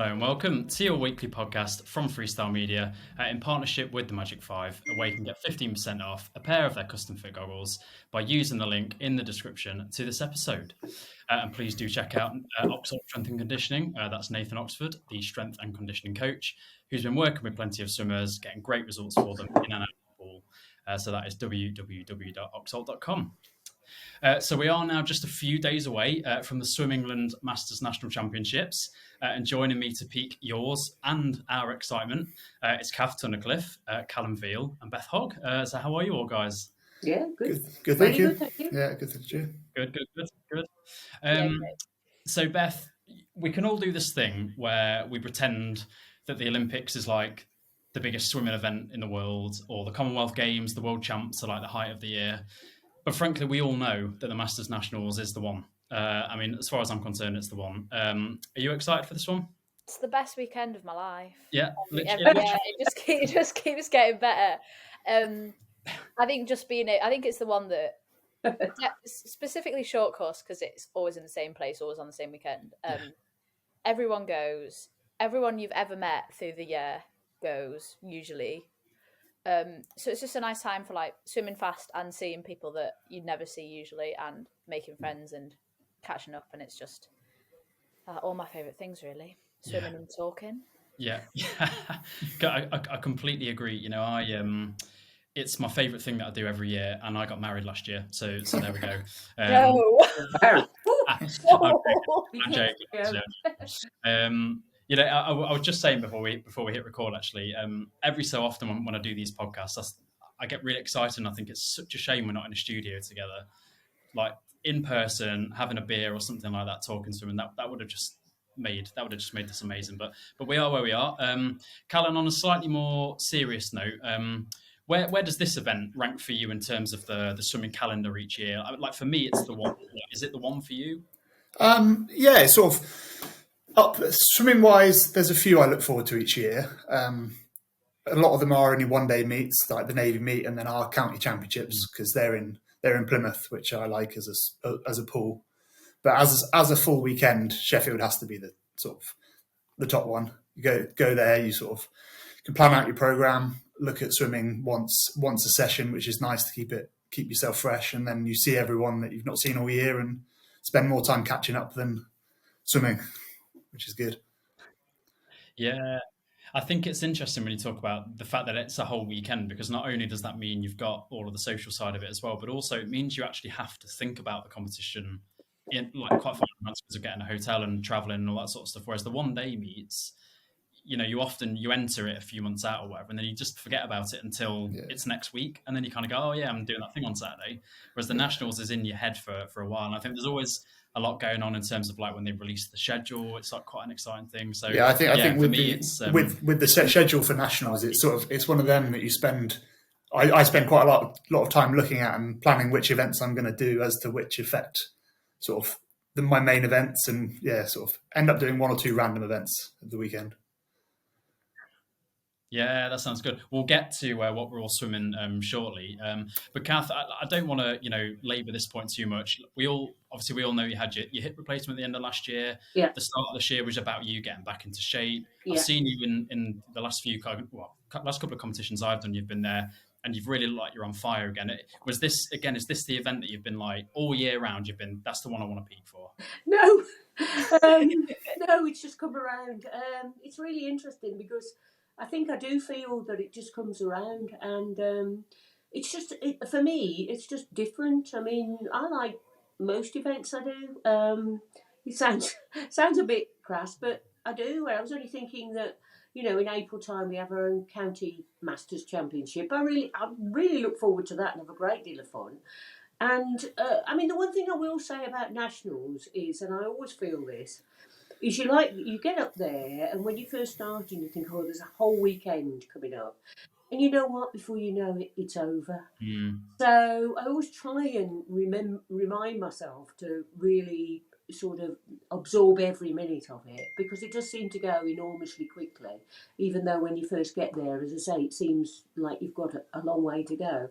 Hello and welcome to your weekly podcast from Freestyle Media in partnership with the Magic 5, where you can get 15% off a pair of their custom fit goggles by using the link in the description to this episode. And please do check out Oxford Strength and Conditioning. That's Nathan Oxford, the strength and conditioning coach, who's been working with plenty of swimmers, getting great results for them in and out of the pool. So that is www.oxalt.com. So we are now just a few days away from the Swim England Masters National Championships, and joining me to pique yours and our excitement is Kath, Tunnicliffe, Kalon, Veale, and Beth Hogg. So how are you all, guys? Yeah, good. Good, Really thank you. good, thank you. Yeah, good, thank you. Good. Yeah, So Beth, we can all do this thing where we pretend that the Olympics is like the biggest swimming event in the world, or the Commonwealth Games, the World Champs are like the height of the year. But frankly, we all know that the Masters Nationals is the one. I mean, as far as I'm concerned, it's the one. Are you excited for this one? It's the best weekend of my life. Yeah, It just keeps getting better. I think it's the one that specifically short course, because it's always in the same place, always on the same weekend. Everyone goes. Everyone you've ever met through the year goes usually. So it's just a nice time for like swimming fast and seeing people that you'd never see usually, and making friends and catching up, and it's just all my favourite things really, swimming and talking. Yeah. I completely agree. You know, it's my favourite thing that I do every year, and I got married last year, so there we go. No. I'm joking. You know, I was just saying before we hit record, actually, every so often when I do these podcasts, I get really excited, and I think it's such a shame we're not in a studio together, like in person, having a beer or something like that, talking to them. That would have just made this amazing. But we are where we are. Kalon, on a slightly more serious note, where does this event rank for you in terms of the swimming calendar each year? Like for me, it's the one. Is it the one for you? Yeah, it's sort of. Swimming wise, there's a few I look forward to each year. A lot of them are only one day meets, like the Navy meet, and then our county championships, because they're in Plymouth, which I like as a pool. But as a full weekend, Sheffield has to be the sort of the top one. You go there, you sort of can plan out your program, look at swimming once a session, which is nice to keep yourself fresh, and then you see everyone that you've not seen all year and spend more time catching up than swimming, which is good. Yeah, I think it's interesting when you talk about the fact that it's a whole weekend, because not only does that mean you've got all of the social side of it as well, but also it means you actually have to think about the competition in like quite far in advance, because of getting a hotel and traveling and all that sort of stuff. Whereas the one day meets, you know, you enter it a few months out or whatever, and then you just forget about it until it's next week, and then you kind of go, oh yeah, I'm doing that thing on Saturday. Whereas the Nationals is in your head for a while, and I think there's always a lot going on in terms of like when they release the schedule. It's like quite an exciting thing. So I think with me, with the set schedule for Nationals, it's one of them that you spend. I spend quite a lot of time looking at and planning which events I'm going to do as to which affect sort of my main events, and sort of end up doing one or two random events at the weekend. Yeah, that sounds good. We'll get to what we're all swimming shortly. But Kath, I don't want to, labour this point too much. We all know you had your hip replacement at the end of last year. Yeah. The start of this year was about you getting back into shape. Yeah. I've seen you in the last couple of competitions I've done. You've been there, and you've really looked like you're on fire again. Is this the event that you've been like all year round? That's the one I want to peak for. No, no, it's just come around. It's really interesting because I think I do feel that it just comes around, and it's just for me. It's just different. I mean, I like most events I do. It sounds a bit crass, but I do. I was only thinking that in April time we have our own county Masters Championship. I really look forward to that and have a great deal of fun. And I mean, the one thing I will say about Nationals is, and I always feel this, is you get up there, and when you first start, and you think, oh, there's a whole weekend coming up, and you know what? Before you know it, it's over. So I always try and remind myself to really sort of absorb every minute of it, because it does seem to go enormously quickly, even though when you first get there, as I say, it seems like you've got a long way to go.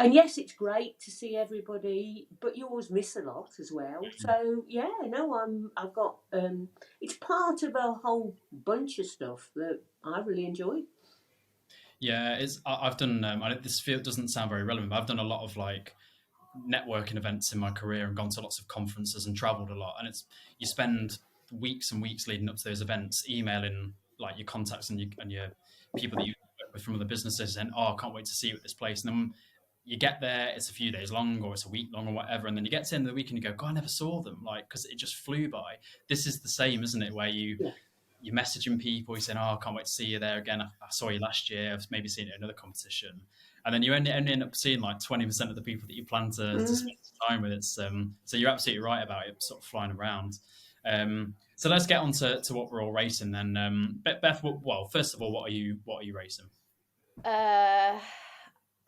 And yes, it's great to see everybody, but you always miss a lot as well. So yeah, no, I've got it's part of a whole bunch of stuff that I really enjoy. Yeah, I've done. This field doesn't sound very relevant, but I've done a lot of like networking events in my career and gone to lots of conferences and travelled a lot. And you spend weeks and weeks leading up to those events, emailing like your contacts and your people that you work with from other businesses, and I can't wait to see you at this place. And then you get there, it's a few days long or it's a week long or whatever, and then you get to the end of the week and you go, God, I never saw them, like, because it just flew by. This is the same, isn't it? Where you're messaging people, you're saying, I can't wait to see you there again. I saw you last year. I've maybe seen it at another competition. And then you only end up seeing like 20% of the people that you plan to spend time with. So you're absolutely right about it sort of flying around. So let's get on to what we're all racing then. Beth, well, first of all, what are you racing?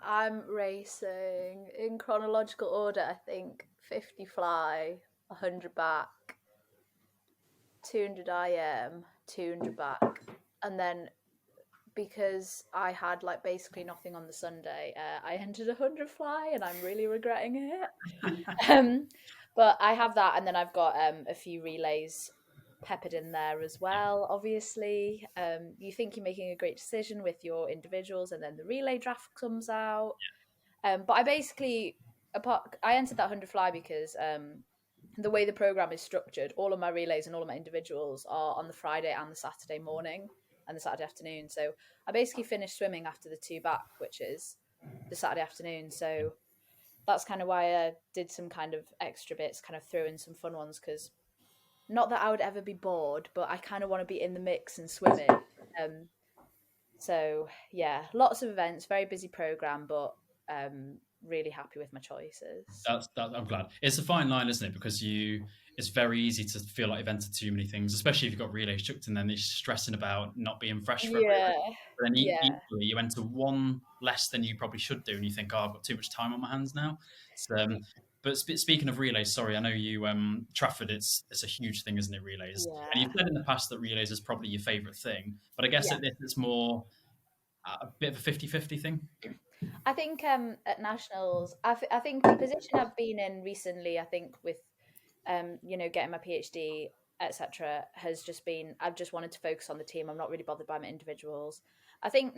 I'm racing in chronological order, I think. 50 fly, 100 back, 200 IM, 200 back. And then because I had like basically nothing on the Sunday, I entered 100 fly and I'm really regretting it. But I have that, and then I've got a few relays peppered in there as well, obviously. You think you're making a great decision with your individuals, and then the relay draft comes out. But I basically, I entered that 100 fly because the way the program is structured, all of my relays and all of my individuals are on the Friday and the Saturday morning and the Saturday afternoon. So I basically finished swimming after the 2 back, which is the Saturday afternoon. So that's kind of why I did some kind of extra bits, kind of threw in some fun ones, because not that I would ever be bored, but I kind of want to be in the mix and swimming. So yeah, lots of events, very busy program, but really happy with my choices. I'm glad. It's a fine line, isn't it? Because it's very easy to feel like you've entered too many things, especially if you've got relays chucked in, then you're stressing about not being fresh for yeah. But then equally, you enter one less than you probably should do, and you think, I've got too much time on my hands now. But speaking of relays, sorry, I know you, Trafford, it's a huge thing, isn't it, relays? Yeah. And you've said in the past that relays is probably your favourite thing, but I guess at this it's more a bit of a 50-50 thing. I think at Nationals, I think the position I've been in recently, I think with, getting my PhD, etc., has just been, I've just wanted to focus on the team. I'm not really bothered by my individuals. I think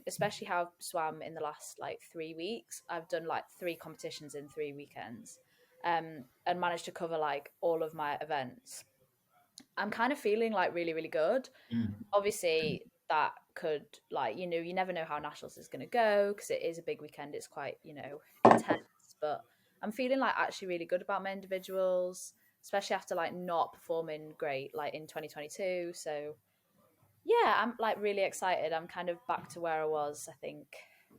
especially how I've swam in the last like 3 weeks, I've done like 3 competitions in 3 weekends, and managed to cover like all of my events. I'm kind of feeling like really, really good. Obviously, that could, like, you never know how Nationals is going to go, because it is a big weekend. It's quite, intense. But I'm feeling like actually really good about my individuals, especially after like not performing great like in 2022. So yeah, I'm like really excited. I'm kind of back to where I was, I think,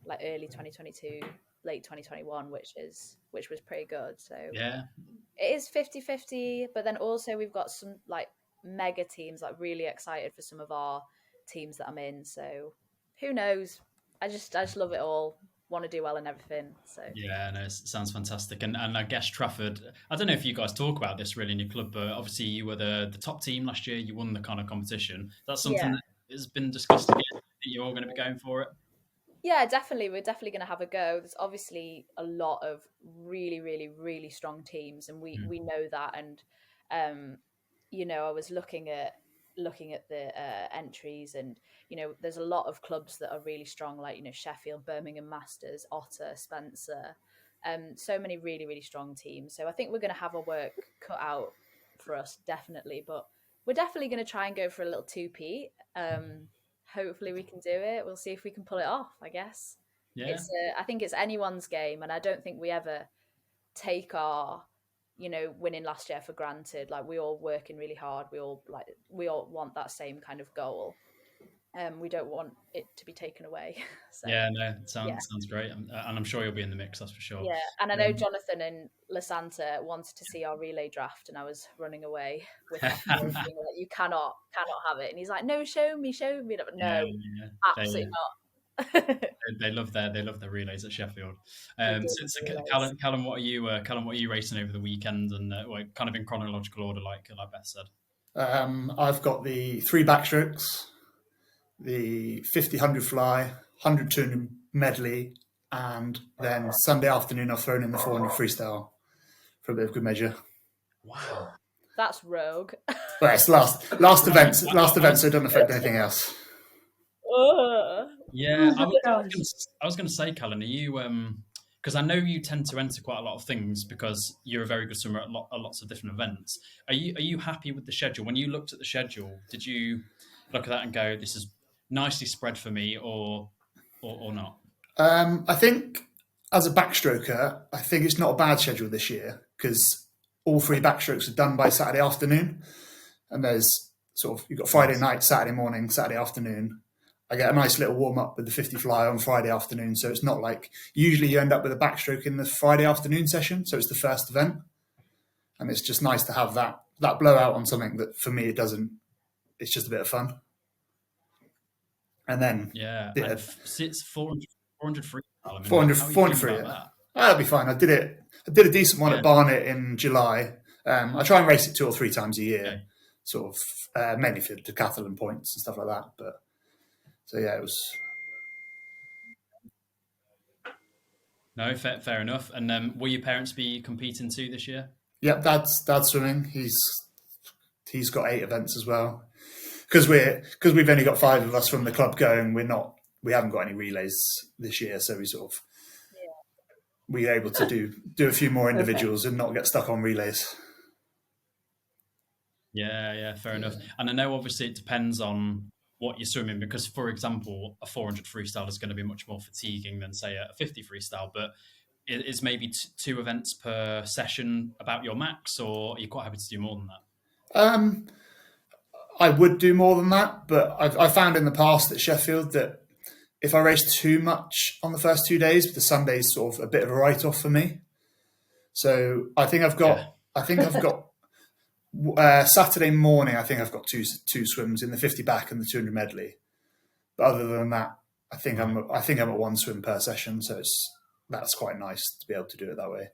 like early 2022, late 2021, which was pretty good. So yeah, it is 50-50, but then also we've got some like mega teams, like really excited for some of our teams that I'm in. So who knows? I just love it all. Want to do well and everything. So yeah, no, it sounds fantastic. And I guess Trafford, I don't know if you guys talk about this really in your club, but obviously you were the top team last year. You won the kind of competition. That's something that has been discussed again, that you're all going to be going for it. Yeah, definitely. We're definitely going to have a go. There's obviously a lot of really, really, really strong teams, and we know that. And I was looking at the entries, and there's a lot of clubs that are really strong, like Sheffield, Birmingham Masters, Otter, Spencer, so many really, really strong teams. So I think we're going to have our work cut out for us, definitely. But we're definitely going to try and go for a little 2-peat. Hopefully we can do it. We'll see if we can pull it off, I guess. Yeah. I think it's anyone's game, and I don't think we ever take our winning last year for granted. Like, we all working really hard. We all want that same kind of goal. We don't want it to be taken away. So, yeah, no, sounds great, and I'm sure you'll be in the mix, that's for sure. Yeah, and I know Jonathan and Lasanta wanted to see our relay draft, and I was running away with my phone, like, you cannot have it, and he's like, no, show me. No, absolutely not. They love their relays at Sheffield. So Kalon, what are you racing over the weekend, and kind of in chronological order, like Beth said? I've got the 3 backstrokes, the 50, 100 fly, 100 200 medley, and then Sunday afternoon I've thrown in the 400 freestyle for a bit of good measure. Wow. That's rogue. But it's last events, so it doesn't affect anything else. Yeah, I gosh. was going to say, Kalon, are you because I know you tend to enter quite a lot of things because you're a very good swimmer at lots of different events. Are you happy with the schedule? When you looked at the schedule, did you look at that and go, "This is nicely spread for me," or not? I think as a backstroker, I think it's not a bad schedule this year because all 3 backstrokes are done by Saturday afternoon, and there's sort of you've got Friday night, Saturday morning, Saturday afternoon. I get a nice little warm up with the 50 fly on Friday afternoon, so it's not like usually you end up with a backstroke in the Friday afternoon session, so it's the first event, and it's just nice to have that blowout on something that for me it doesn't. It's just a bit of fun, and then it's 400 freestyle. I mean, 400 free. That'll be fine. I did a decent one at Barnet in July. I try and race it 2 or 3 times a year, sort of mainly for decathlon points and stuff like that. But so yeah, it was. No, fair enough. And will your parents be competing too this year? Yep, Dad's swimming. He's got 8 events as well. Because we've only got 5 of us from the club going. We haven't got any relays this year, so we're able to do a few more individuals and not get stuck on relays. Yeah, fair enough. And I know obviously it depends on what you're swimming because, for example, a 400 freestyle is going to be much more fatiguing than, say, a 50 freestyle. But is maybe 2 events per session about your max, or are you quite happy to do more than that? I would do more than that, but I've found in the past at Sheffield that if I race too much on the first 2 days, the Sunday's sort of a bit of a write-off for me. So I think I've got Saturday morning. I think I've got two swims in the 50 back and the 200 medley. But other than that, I think I'm at 1 swim per session. So that's quite nice to be able to do it that way.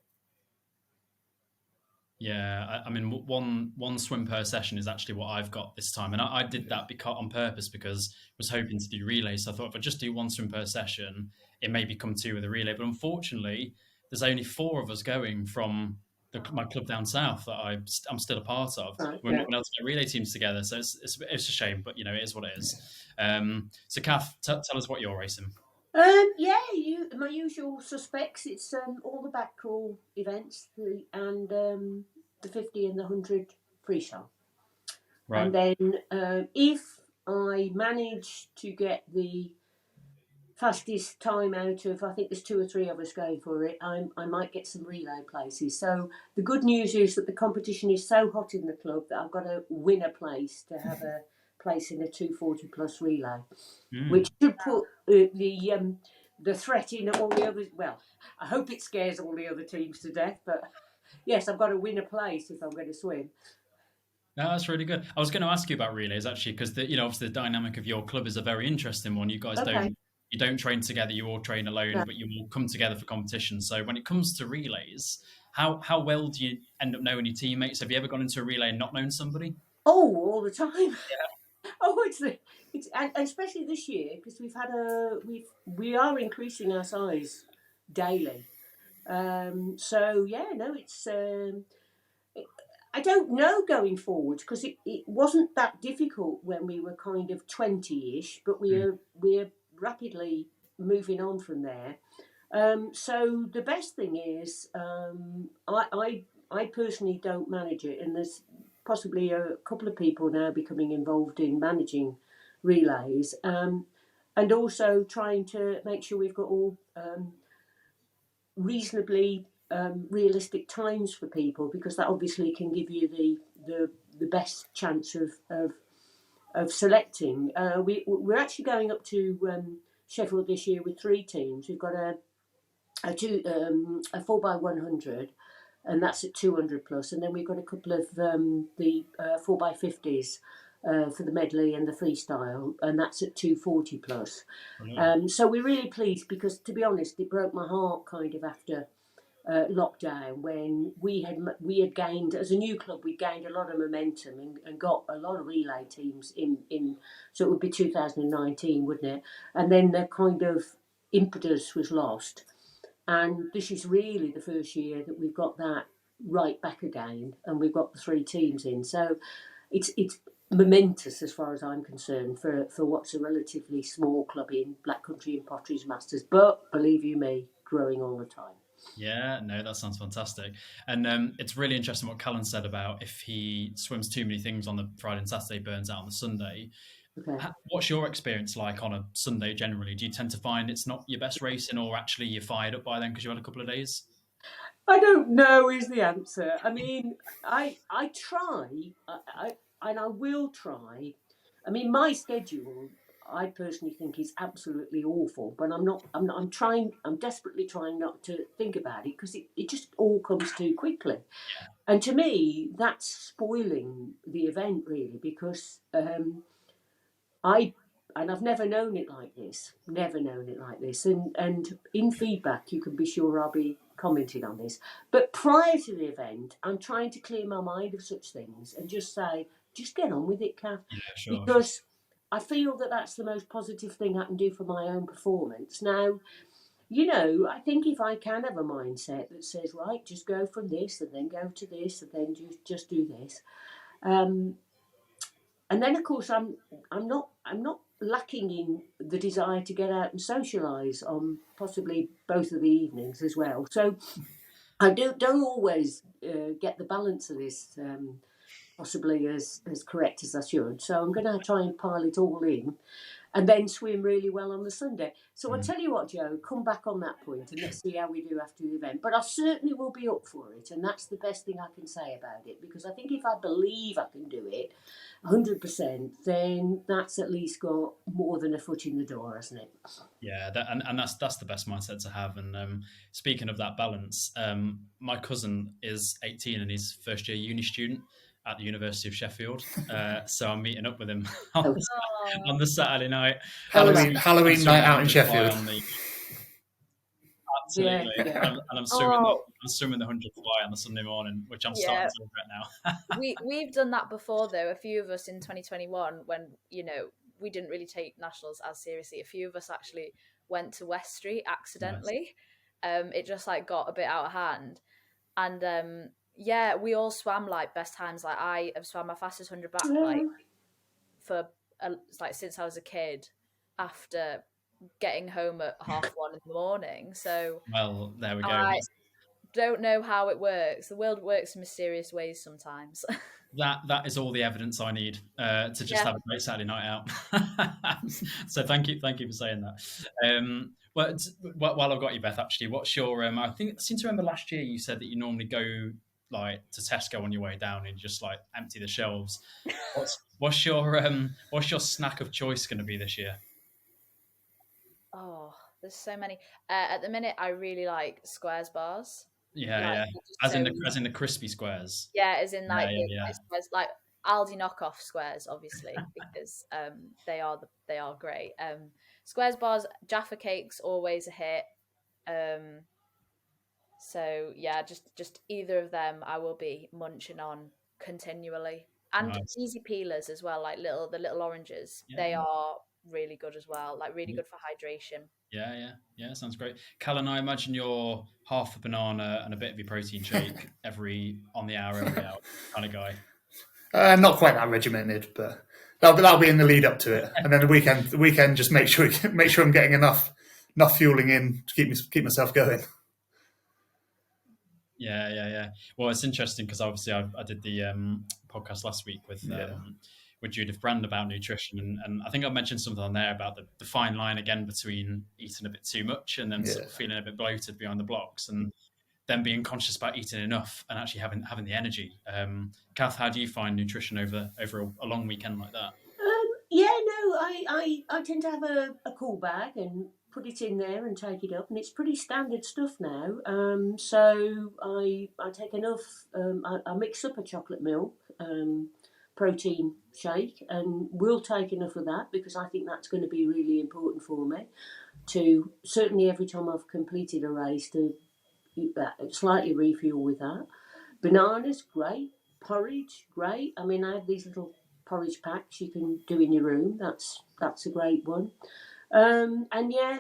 Yeah, I mean, one swim per session is actually what I've got this time, and I did that on purpose because I was hoping to do relays. So I thought if I just do 1 swim per session, it may become 2 with a relay. But unfortunately, there's only 4 of us going from my club down south that I'm still a part of. We're not able to get relay teams together, so it's a shame, but it is what it is. So Kath, tell us what you're racing. My usual suspects. It's all the back crawl events and the 50 and the 100 freestyle. Right. And then if I manage to get the fastest time out of, I think there's 2 or 3 of us going for it, I might get some relay places. So the good news is that the competition is so hot in the club that I've got to win a place to have a place in a 240 plus relay, which should put the threat in all the others. Well, I hope it scares all the other teams to death, but yes, I've got to win a place if I'm going to swim. No, that's really good. I was going to ask you about relays actually, because obviously the dynamic of your club is a very interesting one. You guys don't train together; you all train alone, but you all come together for competition. So when it comes to relays, how well do you end up knowing your teammates? Have you ever gone into a relay and not known somebody? Oh, all the time. Yeah. Oh, and especially this year because we are increasing our size daily. It's. I don't know going forward because it wasn't that difficult when we were kind of 20-ish, but we're rapidly moving on from there. So the best thing is I personally don't manage it, and there's possibly a couple of people now becoming involved in managing relays, and also trying to make sure we've got all reasonably realistic times for people, because that obviously can give you the best chance of selecting. We're actually going up to Sheffield this year with 3 teams. We've got a 4x100, and that's at 200 plus, and then we've got a couple of the 4x50s for the medley and the freestyle, and that's at 240 plus. So we're really pleased because, to be honest, it broke my heart kind of after lockdown when we had gained, as a new club, we gained a lot of momentum and got a lot of relay teams in so it would be 2019, wouldn't it? And then the kind of impetus was lost. And this is really the first year that we've got that right back again, and we've got the 3 teams in. So it's momentous as far as I'm concerned for what's a relatively small club in Black Country and Potteries Masters. But believe you me, growing all the time. Yeah, no, that sounds fantastic. And it's really interesting what Kalon said about if he swims too many things on the Friday and Saturday, burns out on the Sunday. Okay. What's your experience like on a Sunday generally? Do you tend to find it's not your best racing, or actually you're fired up by then because you had a couple of days? I don't know is the answer. I mean, I try, and I will try. I mean, my schedule, I personally think is absolutely awful, but I'm trying, I'm desperately trying not to think about it because it just all comes too quickly. Yeah. And to me, that's spoiling the event really, because I've never known it like this. And in feedback, you can be sure I'll be commenting on this. But prior to the event, I'm trying to clear my mind of such things and just say, just get on with it, Kath. Yeah, sure. Because I feel that that's the most positive thing I can do for my own performance. Now, you know, I think if I can have a mindset that says, right, just go from this and then go to this and then just do this. And then, of course, I'm not lacking in the desire to get out and socialise on possibly both of the evenings as well. So I don't always get the balance of this possibly as correct as I should. So I'm going to try and pile it all in and then swim really well on the Sunday. So I'll tell you what, Joe, come back on that point and let's see how we do after the event. But I certainly will be up for it, and that's the best thing I can say about it, because I think if I believe I can do it 100%, then that's at least got more than a foot in the door, hasn't it? Yeah, and that's the best mindset to have. And speaking of that balance, my cousin is 18 and he's first year uni student at the University of Sheffield. So I'm meeting up with him on the Saturday night. Halloween night out in Sheffield. Absolutely. Yeah. And I'm swimming the 100th fly on the Sunday morning, which I'm starting to regret now. We've done that before, though. A few of us in 2021, when, you know, we didn't really take nationals as seriously. A few of us actually went to West Street accidentally. Nice. It just like got a bit out of hand. And yeah, we all swam like best times. Like I have swam my fastest 100 back like for like since I was a kid, after getting home at 1:30 in the morning. So well, there we go. I don't know how it works. The world works in mysterious ways sometimes. That is all the evidence I need to just have a great Saturday night out. So thank you for saying that. Well, while I've got you, Beth, actually, what's your? I seem to remember last year you said that you normally go like to Tesco on your way down and just like empty the shelves. What's your snack of choice going to be this year? Oh, there's so many. At the minute, I really like Squares bars. Yeah, as in the crispy squares. Yeah, as in like squares, like Aldi knockoff squares, obviously, because they are great. Squares bars, Jaffa cakes, always a hit. So yeah, just either of them, I will be munching on continually, and easy peelers as well, like the little oranges. Yeah. They are really good as well, like really good for hydration. Yeah, sounds great. Kalon, I imagine you're half a banana and a bit of your protein shake every hour kind of guy. Not quite that regimented, but that'll be in the lead up to it, and then the weekend just make sure I'm getting enough fueling in to keep myself going. Yeah. Well, it's interesting because obviously I did the podcast last week with Judith Brand about nutrition, and I think I mentioned something on there about the fine line again between eating a bit too much and then sort of feeling a bit bloated behind the blocks, and then being conscious about eating enough and actually having the energy. Kath, how do you find nutrition over a long weekend like that? I tend to have a cool bag and put it in there and take it up, and it's pretty standard stuff now. So I take enough. I mix up a chocolate milk protein shake, and we'll take enough of that because I think that's going to be really important for me to certainly every time I've completed a race to slightly refuel with that. Bananas, great. Porridge, great. I mean, I have these little porridge packs you can do in your room. That's a great one. And yeah,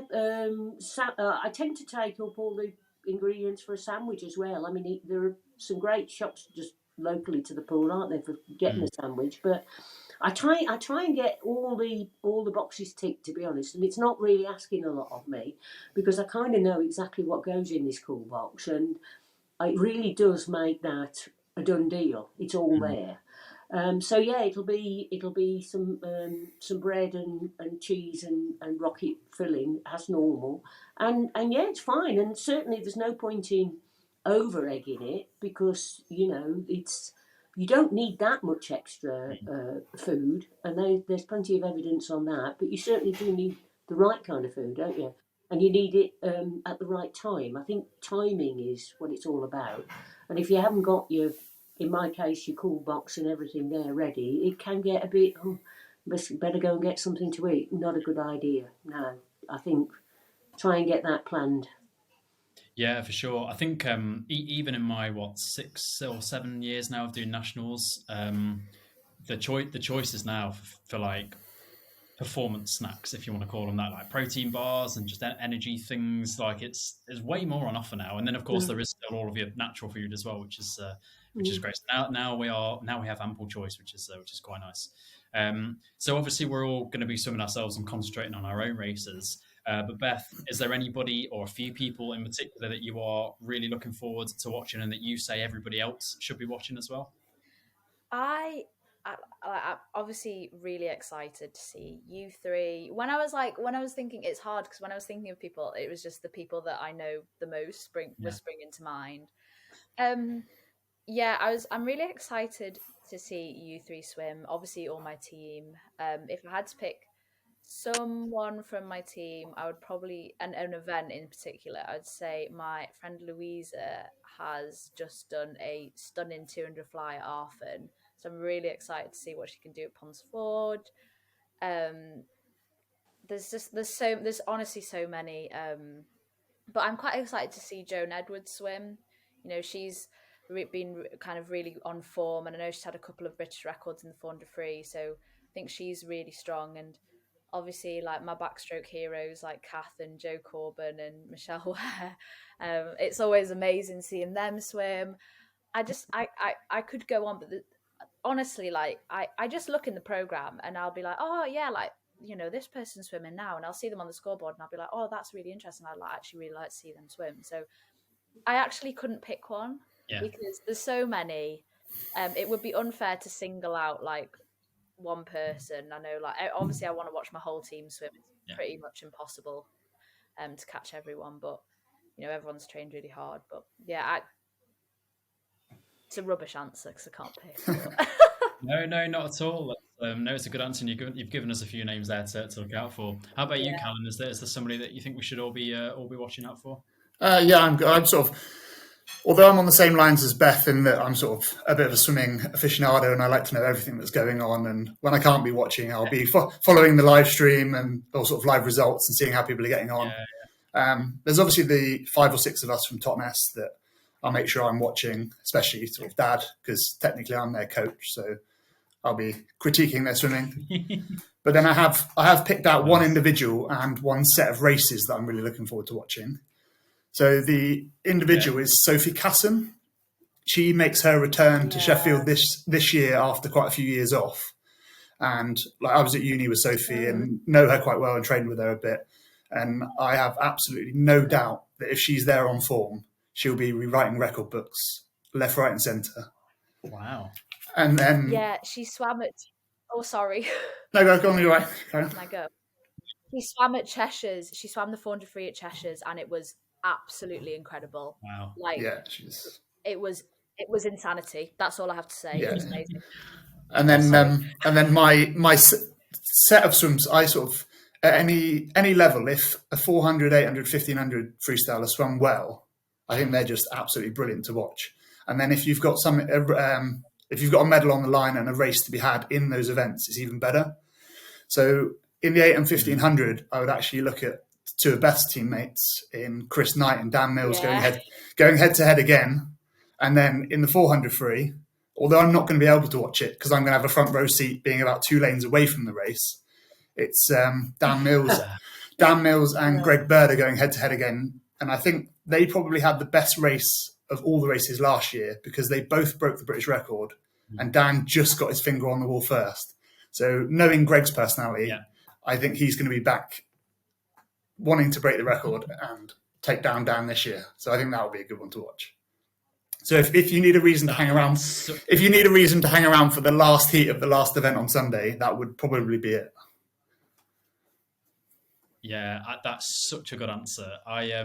I tend to take up all the ingredients for a sandwich as well. I mean, there are some great shops just locally to the pool, aren't there, for getting a sandwich? But I try and get all the boxes ticked, to be honest. And it's not really asking a lot of me, because I kind of know exactly what goes in this cool box, and it really does make that a done deal. It's all there. So yeah, it'll be some bread and cheese and rocket filling as normal, and yeah, it's fine. And certainly, there's no point in over egging it, because you don't need that much extra food, and there's plenty of evidence on that. But you certainly do need the right kind of food, don't you? And you need it at the right time. I think timing is what it's all about. And if you haven't got in my case, your cool box and everything there ready, it can get a bit, better go and get something to eat. Not a good idea. No, I think try and get that planned. Yeah, for sure. I think even in my 6 or 7 years now of doing nationals, the choices now for like performance snacks, if you want to call them that, like protein bars and just energy things, like it's way more on offer now. And then of course there is still all of your natural food as well, which is great. Now we have ample choice, which is quite nice. So obviously we're all going to be swimming ourselves and concentrating on our own races. But Beth, is there anybody or a few people in particular that you are really looking forward to watching, and that you say everybody else should be watching as well? I'm obviously really excited to see you three. When I was thinking, it's hard because when I was thinking of people, it was just the people that I know the most was springing to mind. I'm really excited to see you three swim. Obviously, all my team. If I had to pick someone from my team, I would probably, an event in particular, I'd say my friend Louisa has just done a stunning 200 fly at Arfen. So I'm really excited to see what she can do at Ponds Ford. There's honestly so many. But I'm quite excited to see Joan Edwards swim. She's been kind of really on form, and I know she's had a couple of British records in the 400 free. So I think she's really strong. And obviously, like my backstroke heroes like Kath and Joe Corbin and Michelle Ware. It's always amazing seeing them swim. I could go on, but honestly, like I just look in the program and I'll be like, oh yeah, like this person's swimming now, and I'll see them on the scoreboard and I'll be like, oh, that's really interesting. I'd actually really like to see them swim. So I actually couldn't pick one because there's so many. It would be unfair to single out like one person. I know, like obviously I want to watch my whole team swim. It's pretty much impossible to catch everyone, but everyone's trained really hard. But yeah, it's a rubbish answer because I can't pick. No, not at all. No, it's a good answer, and you've given us a few names there to look out for. How about you, Kalon? Is there somebody that you think we should all be watching out for? I'm sort of, although I'm on the same lines as Beth in that I'm sort of a bit of a swimming aficionado and I like to know everything that's going on. And when I can't be watching, I'll be following the live stream and all sort of live results and seeing how people are getting on. There's obviously the 5 or 6 of us from Totnes that I'll make sure I'm watching, especially sort of Dad, because technically I'm their coach, so I'll be critiquing their swimming. But then I have picked out one individual and one set of races that I'm really looking forward to watching. So the individual is Sophie Casson. She makes her return to Sheffield this year after quite a few years off. And like I was at uni with Sophie and know her quite well and trained with her a bit. And I have absolutely no doubt that if she's there on form, she'll be rewriting record books left, right, and centre. Wow! And then she swam at. Oh, sorry. No, go on. You're right. Can I go? She swam at Cheshire's. She swam the 400 free at Cheshire's, and it was absolutely incredible. Wow! It was insanity. That's all I have to say. Yeah. It was amazing. And then my set of swims, I sort of at any level, if a 400, 800, 1500 freestyler swam well, I think they're just absolutely brilliant to watch. And then if you've got if you've got a medal on the line and a race to be had in those events, it's even better. So in the 8 and 1500, I would actually look at 2 of Beth's teammates in Chris Knight and Dan Mills going head to head again. And then in the 400 free, although I'm not going to be able to watch it because I'm going to have a front row seat being about 2 lanes away from the race, It's Dan Mills and Greg Bird are going head to head again, and I think they probably had the best race of all the races last year because they both broke the British record, and Dan just got his finger on the wall first. So knowing Greg's personality, I think he's going to be back wanting to break the record and take down Dan this year. So I think that will be a good one to watch. So if you need a reason to hang around, for the last heat of the last event on Sunday, that would probably be it. Yeah, that's such a good answer. I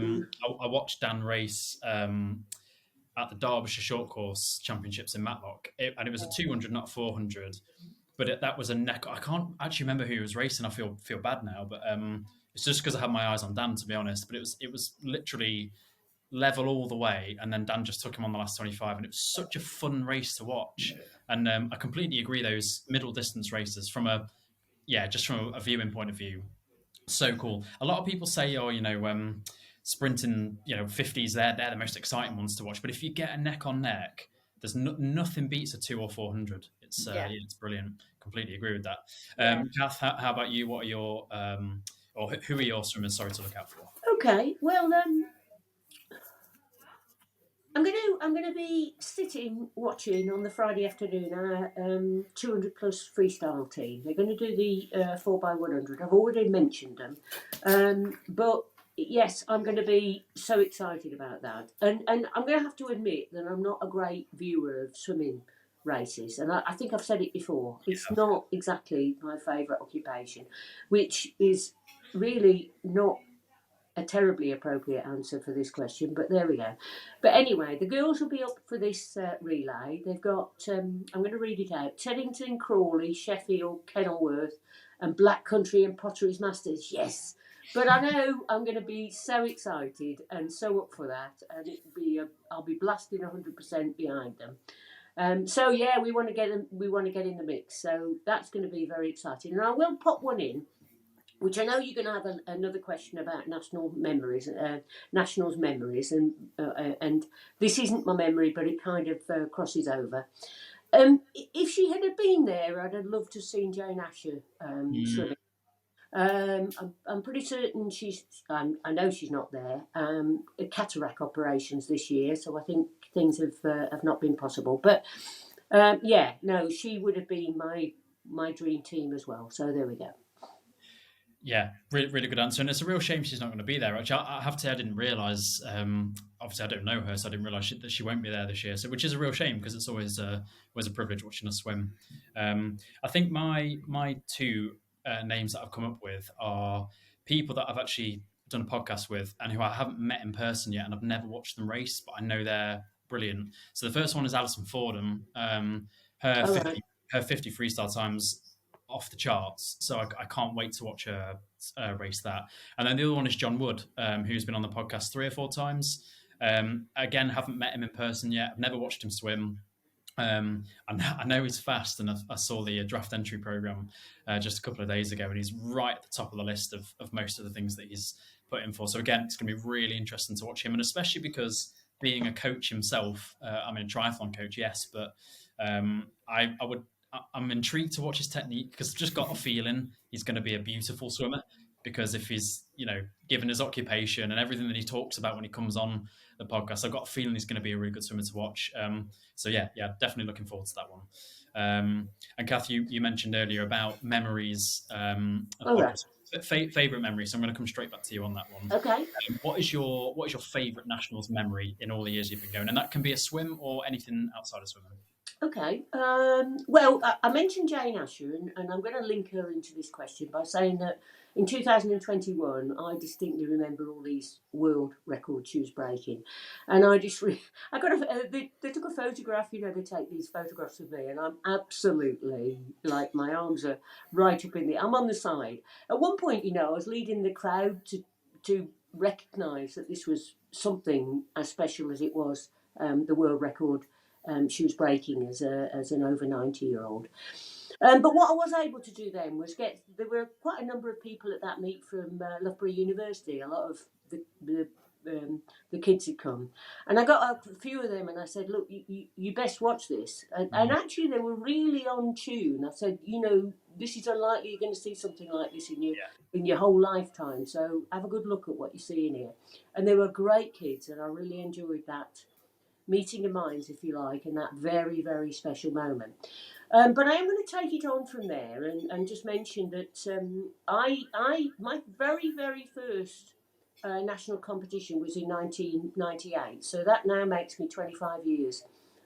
watched Dan race at the Derbyshire Short Course Championships in Matlock, and it was a 200, not a 400. But that was a neck. I can't actually remember who was racing. I feel bad now, but it's just because I had my eyes on Dan, to be honest. But it was literally level all the way, and then Dan just took him on the last 25, and it was such a fun race to watch. And I completely agree. Those middle distance races just from a viewing point of view, so cool. A lot of people say, sprinting, 50s, they're the most exciting ones to watch. But if you get a neck on neck, there's nothing beats a 2 or 400. It's it's brilliant. Completely agree with that. Kath, how about you? What are your or who are your swimmers? Sorry to look out for. Okay, well, I'm going to be sitting watching on the Friday afternoon our 200 plus freestyle team. They're going to do the 4x100. I've already mentioned them, but yes, I'm going to be so excited about that. And I'm going to have to admit that I'm not a great viewer of swimming races, and I think I've said it before. It's not exactly my favourite occupation, which is really not a terribly appropriate answer for this question, but there we go. But anyway, the girls will be up for this relay. They've got, I'm going to read it out, Teddington, Crawley, Sheffield, Kenilworth, and Black Country and Potteries Masters. Yes! But I know I'm going to be so excited and so up for that, and I'll be blasting 100% behind them. So yeah, we want to get them. We want to get in the mix. So that's going to be very exciting. And I will pop one in, which I know you're going to have another question about nationals memories, and this isn't my memory, but it kind of crosses over. If she had been there, I'd have loved to have seen Jane Asher swimming. I'm pretty certain I know she's not there. Cataract operations this year, so I think things have not been possible. But she would have been my dream team as well. So there we go. Yeah, really, really good answer. And it's a real shame she's not going to be there. Actually, I have to say I didn't realise, obviously I don't know her, so I didn't realise that she won't be there this year. So, which is a real shame because it's always a privilege watching her swim. I think my two names that I've come up with are people that I've actually done a podcast with and who I haven't met in person yet, and I've never watched them race, but I know they're brilliant. So the first one is Alison Fordham. Her 50 freestyle times off the charts, so I can't wait to watch her race that. And then the other one is John Wood, who's been on the podcast 3 or 4 times. Again, haven't met him in person yet. I've never watched him swim. I know he's fast, and I saw the draft entry program just a couple of days ago, and he's right at the top of the list of most of the things that he's put in for. So again, it's going to be really interesting to watch him, and especially because being a coach himself, I'm a triathlon coach, yes, but I'm intrigued to watch his technique because I've just got a feeling he's going to be a beautiful swimmer, because if he's, given his occupation and everything that he talks about when he comes on the podcast, I've got a feeling he's going to be a really good swimmer to watch. So yeah, definitely looking forward to that one. And Kath, you mentioned earlier about memories, favorite memories. So I'm going to come straight back to you on that one. Okay. What is your favorite nationals memory in all the years you've been going? And that can be a swim or anything outside of swimming. Okay. Well, I mentioned Jane Asher, and I'm going to link her into this question by saying that in 2021, I distinctly remember all these world records she was breaking, and they took a photograph. They take these photographs of me, and I'm absolutely my arms are right up in the. I'm on the side. At one point, I was leading the crowd to recognise that this was something as special as it was the world record. She was breaking as an over 90-year-old. But what I was able to do then was there were quite a number of people at that meet from Loughborough University. A lot of the the kids had come, and I got a few of them, and I said, "Look, you best watch this." And actually, they were really on tune. I said, this is unlikely you're going to see something like this in your whole lifetime. So have a good look at what you're seeing here. And they were great kids, and I really enjoyed that meeting of minds, if you like, in that very, very special moment. But I am going to take it on from there and just mention that my very, very first national competition was in 1998. So that now makes me 25 years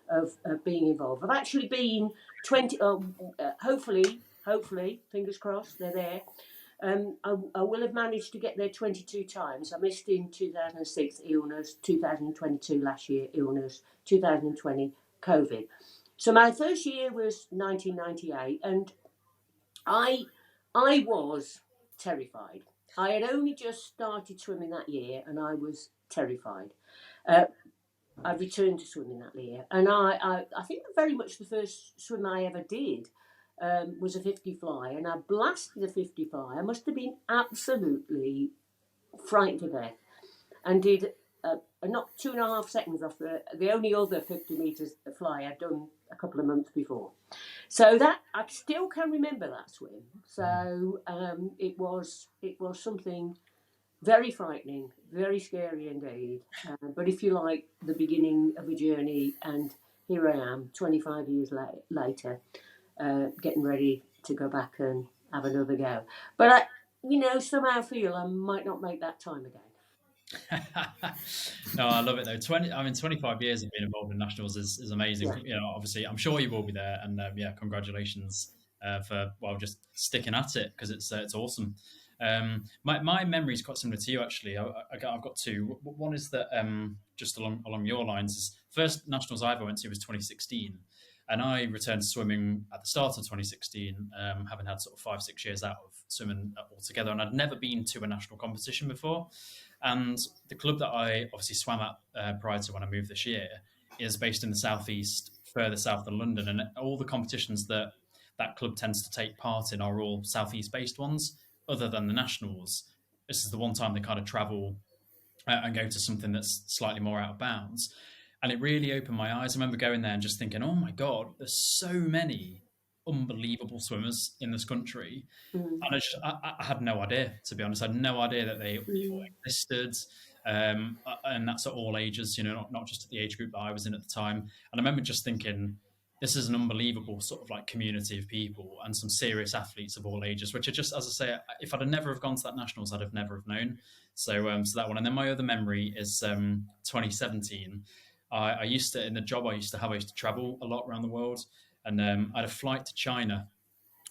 of being involved. I've actually been 20, hopefully, fingers crossed, they're there. I will have managed to get there 22 times. I missed in 2006, illness, 2022 last year, illness, 2020, COVID. So my first year was 1998, and I was terrified. I had only just started swimming that year, and I was terrified. I returned to swimming that year, and I think very much the first swim I ever did was a 50 fly, and I blasted a 50 fly. I must have been absolutely frightened to death, and did not 2.5 seconds off the only other 50 metres fly I'd done a couple of months before. So that I still can remember that swim. So it was something very frightening, very scary indeed. But if you like, the beginning of a journey, and here I am, 25 years later, getting ready to go back and have another go. But I somehow feel I might not make that time again. No, I love it though. 25 years of being involved in nationals is amazing. Yeah. Obviously, I'm sure you will be there, and congratulations for just sticking at it, because it's awesome. My memory is quite similar to you, actually. I've got two. One is that just along your lines, is first nationals I ever went to was 2016, and I returned to swimming at the start of 2016, having had sort of 5-6 years out of swimming altogether, and I'd never been to a national competition before. And the club that I obviously swam at prior to when I moved this year is based in the southeast, further south than London, and all the competitions that club tends to take part in are all southeast-based ones, other than the nationals. This is the one time they kind of travel and go to something that's slightly more out of bounds. And it really opened my eyes. I remember going there and just thinking, oh my God, there's so many unbelievable swimmers in this country. And I had no idea, to be honest. I had no idea that they all existed. And that's at all ages, not just at the age group that I was in at the time. And I remember just thinking, this is an unbelievable sort of like community of people and some serious athletes of all ages, which are just, as I say, if I'd never have gone to that nationals, I'd have never have known. So that one. And then my other memory is 2017. I used to, in the job I used to travel a lot around the world. And I had a flight to China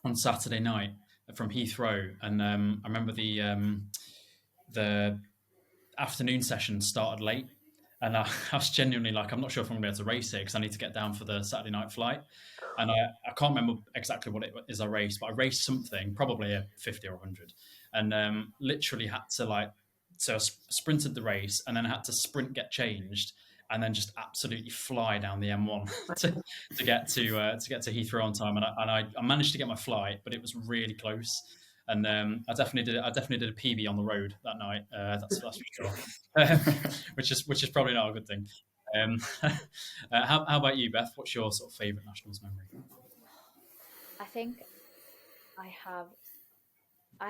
on Saturday night from Heathrow. And I remember the afternoon session started late. And I was genuinely like, I'm not sure if I'm going to be able to race it, because I need to get down for the Saturday night flight. And I can't remember exactly what it is I raced, but I raced something, probably a 50 or 100. And literally had to so I sprinted the race, and then I had to sprint, get changed, and then just absolutely fly down the M1 to get to Heathrow on time. And I managed to get my flight, but it was really close. And I definitely did a PB on the road that night. That's for sure. which is probably not a good thing. How about you, Beth? What's your sort of favourite nationals memory? I think I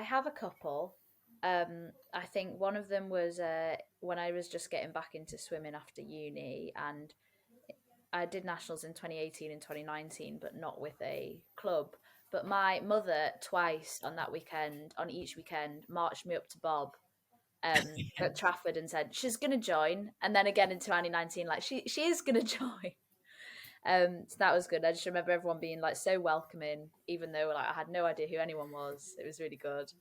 have a couple. I think one of them was when I was just getting back into swimming after uni, and I did nationals in 2018 and 2019, but not with a club. But my mother twice on each weekend, marched me up to Bob at Trafford and said she's going to join. And then again in 2019, like she is going to join. So that was good. I just remember everyone being like so welcoming, even though like I had no idea who anyone was. It was really good.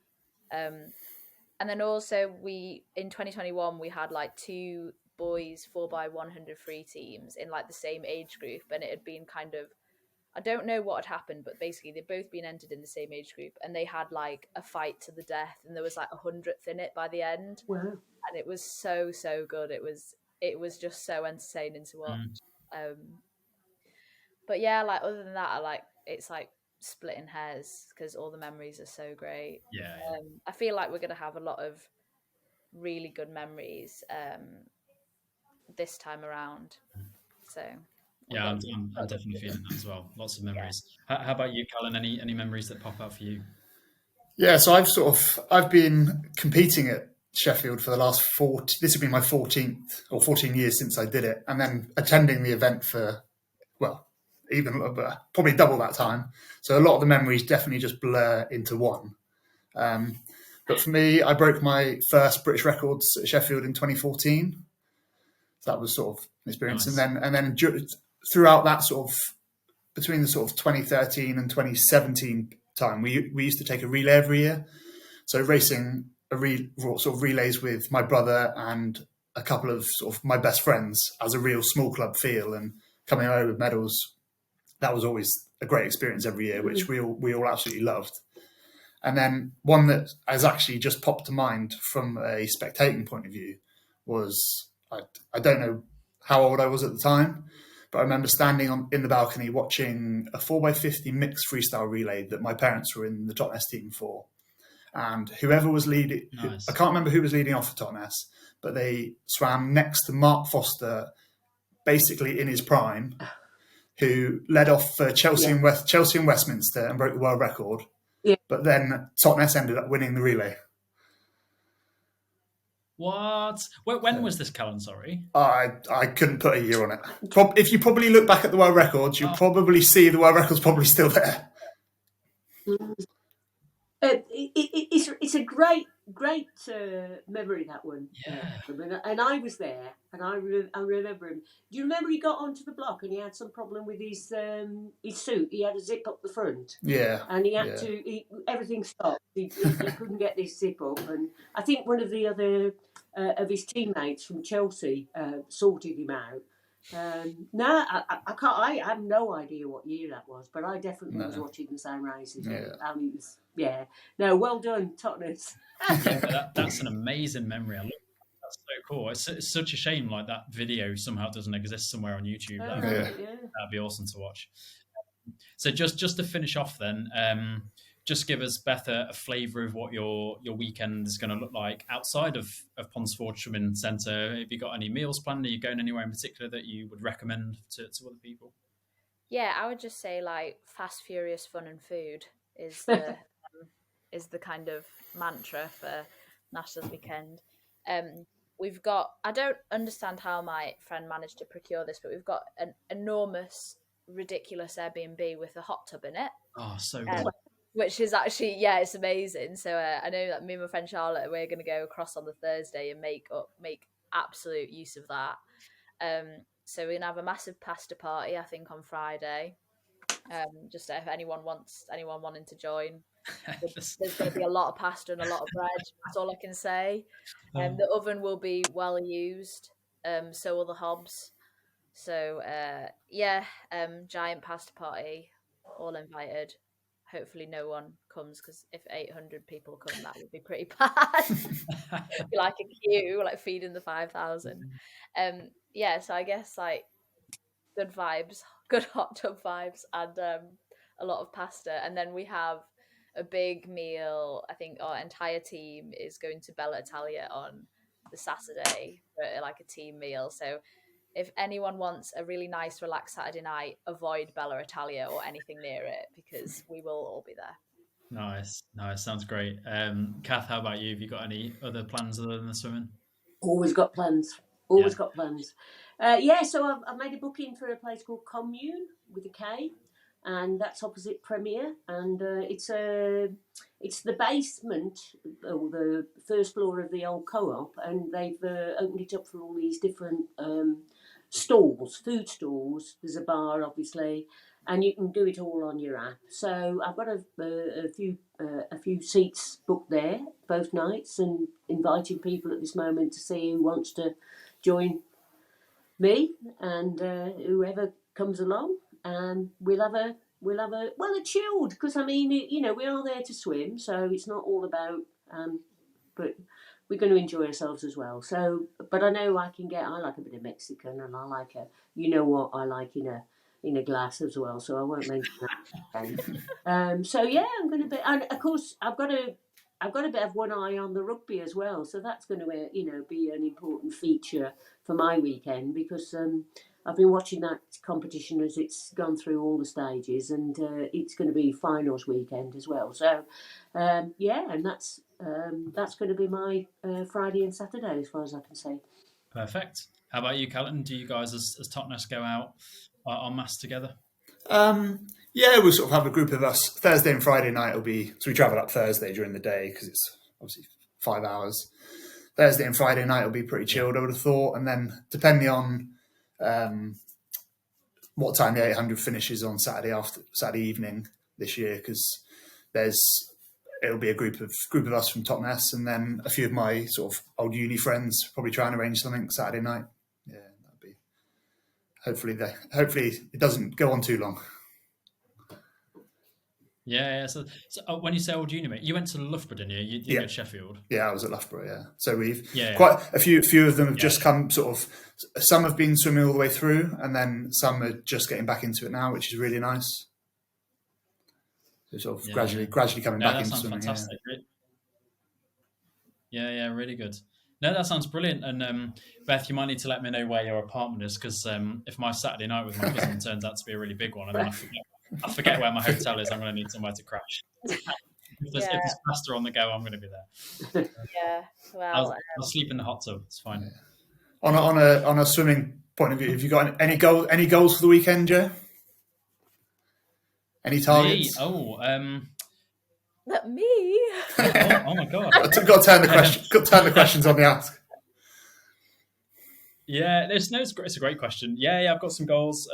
And then also in 2021 we had like 2 boys 4x100 free teams in like the same age group, and it had been kind of, I don't know what had happened, but basically they'd both been entered in the same age group, and they had like a fight to the death, and there was like 100th in it by the end. Wow. And it was so good. It was just so entertaining to watch. But yeah, like other than that, it's like splitting hairs because all the memories are so great. Yeah. I feel like we're gonna have a lot of really good memories this time around. So yeah, I'm definitely feeling that as well. Lots of memories. How about you, Kalon? Any memories that pop out for you? Yeah, so I've been competing at Sheffield for the last 40. This would be my 14th or 14 years since I did it, and then attending the event for, well, even probably double that time. So a lot of the memories definitely just blur into one. But for me, I broke my first British records at Sheffield in 2014. So that was sort of an experience, Nice. and then throughout that sort of between the sort of 2013 and 2017 time, we used to take a relay every year. So racing sort of relays with my brother and a couple of sort of my best friends as a real small club feel, and coming away with medals. That was always a great experience every year, which we all absolutely loved. And then one that has actually just popped to mind from a spectating point of view was, I don't know how old I was at the time, but I remember standing in the balcony watching a 4x50 mixed freestyle relay that my parents were in the Totnes team for. And whoever was leading, Nice. I can't remember who was leading off for Totnes, but they swam next to Mark Foster, basically in his prime, who led off for Chelsea and Westminster and broke the world record. Yeah. But then Totnes ended up winning the relay. What? When was this, Kalon? Sorry. I couldn't put a year on it. If you probably look back at the world records, you'll probably see the world record's probably still there. It's a great memory, that one. Yeah. And I was there, and I remember him. Do you remember he got onto the block and he had some problem with his suit? He had a zip up the front. Yeah. And he had everything stopped. He couldn't get this zip up, and I think one of the other of his teammates from Chelsea sorted him out. No, I can't. I have no idea what year that was, but I definitely was watching the same races. Yeah. And it was, no, well done, Totnes. That's an amazing memory. That's so cool. It's such a shame like that video somehow doesn't exist somewhere on YouTube. That'd be awesome to watch. So just to finish off then, just give us, Beth, a flavour of what your weekend is going to look like outside of Ponsford Swimming Centre. Have you got any meals planned? Are you going anywhere in particular that you would recommend to other people? Yeah, I would just say like fast, furious, fun and food is the is the kind of mantra for Nationals weekend. We've got, I don't understand how my friend managed to procure this, but we've got an enormous, ridiculous Airbnb with a hot tub in it. Oh, so good. Which is actually, it's amazing. So I know that me and my friend Charlotte, we're going to go across on the Thursday and make absolute use of that. So we're going to have a massive pasta party, I think, on Friday. Just if anyone wanting to join. There's going to be a lot of pasta and a lot of bread. That's all I can say. The oven will be well used. So will the hobs. So giant pasta party, all invited. Hopefully no one comes, because if 800 people come, that would be pretty bad. It'd be like a queue, like feeding the 5,000. So I guess like good vibes, good hot tub vibes, and a lot of pasta. And then we have a big meal. I think our entire team is going to Bella Italia on the Saturday for like a team meal. So if anyone wants a really nice, relaxed Saturday night, avoid Bella Italia or anything near it, because we will all be there. Nice. Sounds great. Kath, how about you? Have you got any other plans other than the swimming? Always got plans. Got plans. So I've made a booking for a place called Commune with a K, and that's opposite Premier, and it's the basement or the first floor of the old co-op, and they've opened it up for all these different food stalls. There's a bar, obviously, and you can do it all on your app. So I've got a few seats booked there both nights, and inviting people at this moment to see who wants to join me and whoever comes along. We'll have a chilled, because I mean, we are there to swim, so it's not all about but we're going to enjoy ourselves as well. So, but I know I like a bit of Mexican, and I like I like in a glass as well, so I won't mention that again. I'm going to be, and of course I've got to I've got to have one eye on the rugby as well, so that's going to be an important feature for my weekend, because I've been watching that competition as it's gone through all the stages, and it's going to be finals weekend as well. So and that's going to be my Friday and Saturday as far as I can say. Perfect. How about you, Kalon? Do you guys as Totnes go out en masse together? We'll sort of have a group of us. Thursday and Friday night will be, so we travel up Thursday during the day because it's obviously 5 hours. Thursday and Friday night will be pretty chilled, I would have thought. And then depending on what time the 800 finishes on Saturday evening this year, because it'll be a group of us from Totnes, and then a few of my sort of old uni friends probably try and arrange something Saturday night. Yeah, that'll be hopefully it doesn't go on too long. Yeah. So when you say old uni, mate, you went to Loughborough, didn't you? You didn't go to Sheffield. Yeah, I was at Loughborough. Yeah, so we've quite a few of them have just come. Sort of, some have been swimming all the way through, and then some are just getting back into it now, which is really nice. So sort of gradually coming back into swimming. Fantastic. Yeah, really good. No, that sounds brilliant. And Beth, you might need to let me know where your apartment is, because if my Saturday night with my cousin turns out to be a really big one, and then I forget where my hotel is, I'm going to need somewhere to crash. If there's pasta on the go, I'm going to be there. Yeah, well, I'll sleep in the hot tub. It's fine. Yeah. On a swimming point of view, have you got any goals for the weekend, Joe? Any targets? Me? Oh my god! Got to turn the questions on the ask. Yeah, it's a great question. Yeah, I've got some goals.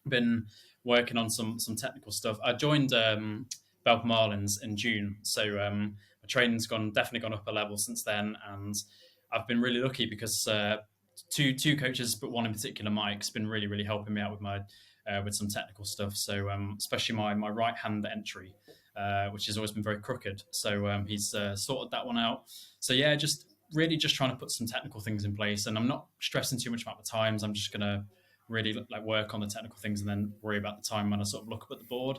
Been working on some technical stuff. I joined Belp Marlins in June, so my training's definitely gone up a level since then, and I've been really lucky because two coaches, but one in particular, Mike's been really, really helping me out with my with some technical stuff. So especially my right hand entry, which has always been very crooked. So he's sorted that one out. So yeah, just trying to put some technical things in place, and I'm not stressing too much about the times. I'm just gonna really work on the technical things and then worry about the time when I sort of look up at the board.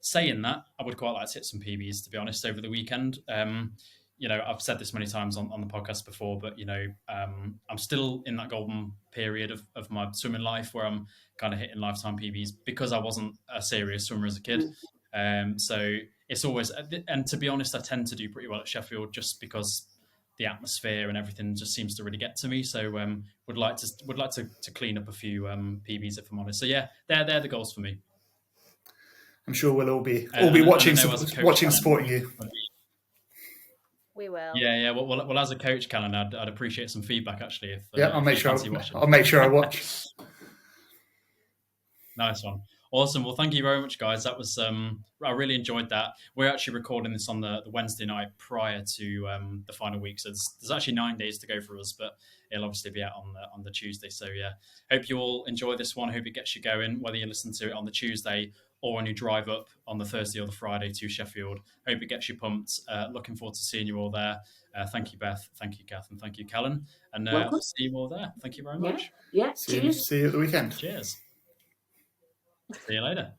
Saying that, I would quite like to hit some PBs, to be honest, over the weekend. I've said this many times on the podcast before, but I'm still in that golden period of my swimming life where I'm kind of hitting lifetime PBs because I wasn't a serious swimmer as a kid. So it's always, and to be honest, I tend to do pretty well at Sheffield just because the atmosphere and everything just seems to really get to me. So would like to clean up a few PBs if I'm honest. So yeah, they're the goals for me. I'm sure we'll all be watching supporting you. We will. Yeah. Well, as a coach, Kalon, I'd appreciate some feedback actually. I'll make sure I watch. Nice one. Awesome. Well, thank you very much, guys. That was I really enjoyed that. We're actually recording this on the Wednesday night prior to the final week, so there's actually 9 days to go for us, but it'll obviously be out on the Tuesday. So yeah, hope you all enjoy this one. Hope it gets you going, whether you listen to it on the Tuesday or when you drive up on the Thursday or the Friday to Sheffield. Hope it gets you pumped. Looking forward to seeing you all there. Thank you, Beth. Thank you, Kath, and thank you, Kalon. And we'll see you all there. Thank you very much. Yeah. Cheers. See you at the weekend. Cheers. See you later.